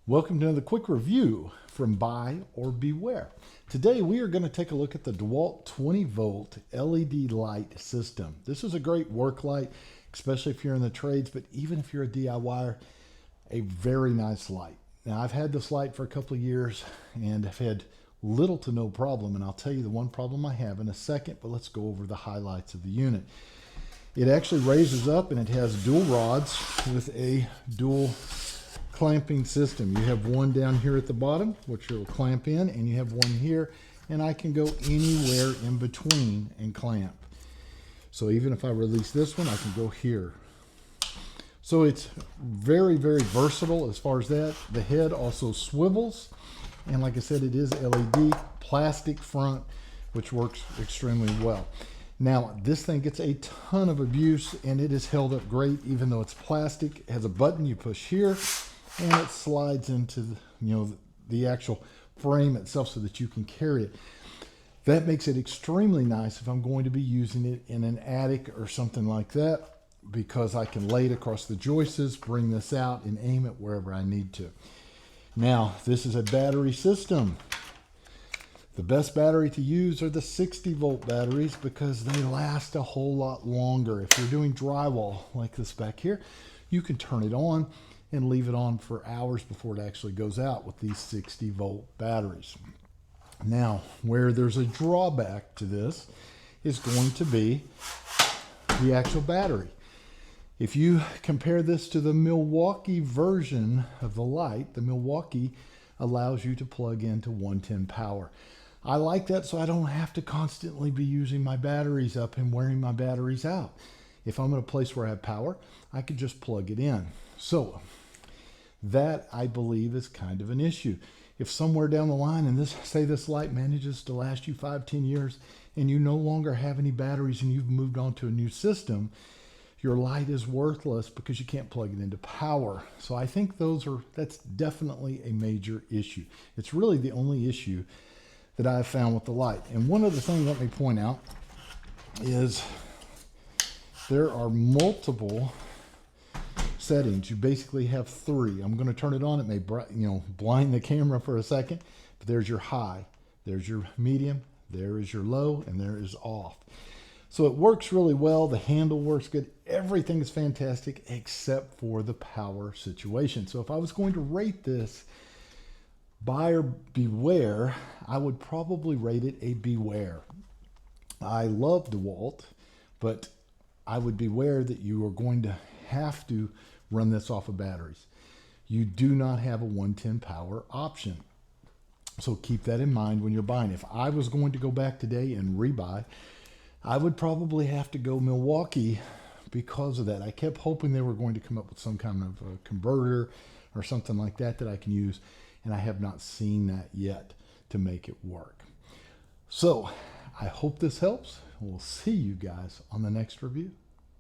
Welcome to another quick review from Buy or Beware. Today we are going to take a look at the DeWalt 20 volt LED light system. This is a great work light, especially if you're in the trades, but even if you're a DIYer, a very nice light. Now I've had this light for a couple of years and have had little to no problem, and I'll tell you the one problem I have in a second, but let's go over the highlights of the unit. It actually raises up and it has dual rods with a dual clamping system. You have one down here at the bottom, which will clamp in, and you have one here, and I can go anywhere in between and clamp. So even if I release this one, I can go here. So it's very, very versatile as far as that. The head also swivels, and like I said, it is LED, plastic front, which works extremely well. Now, this thing gets a ton of abuse, and it is held up great, even though it's plastic. It has a button you push here, and it slides into the actual frame itself so that you can carry it. That makes it extremely nice if I'm going to be using it in an attic or something like that, because I can lay it across the joists, bring this out, and aim it wherever I need to. Now, this is a battery system. The best battery to use are the 60 volt batteries because they last a whole lot longer. If you're doing drywall like this back here, you can turn it on and leave it on for hours before it actually goes out with these 60 volt batteries. Now, where there's a drawback to this is going to be the actual battery. If you compare this to the Milwaukee version of the light, the Milwaukee allows you to plug into 110 power. I like that so I don't have to constantly be using my batteries up and wearing my batteries out. If I'm in a place where I have power, I could just plug it in. So that, I believe, is kind of an issue. If somewhere down the line, and this light manages to last you 5-10 years, and you no longer have any batteries and you've moved on to a new system, your light is worthless because you can't plug it into power. So I think that's definitely a major issue. It's really the only issue that I've found with the light. And one other thing let me point out is there are multiple settings. You basically have three. I'm going to turn it on. It may blind the camera for a second, but there's your high, there's your medium, there is your low, and there is off. So it works really well. The handle works good. Everything is fantastic except for the power situation. So if I was going to rate this Buy or Beware, I would probably rate it a Beware. I love DeWalt, but I would beware that you are going to have to run this off of batteries. You do not have a 110 power option. So keep that in mind when you're buying. If I was going to go back today and rebuy, I would probably have to go Milwaukee because of that. I kept hoping they were going to come up with some kind of a converter or something like that that I can use, and I have not seen that yet to make it work. So I hope this helps. We'll see you guys on the next review.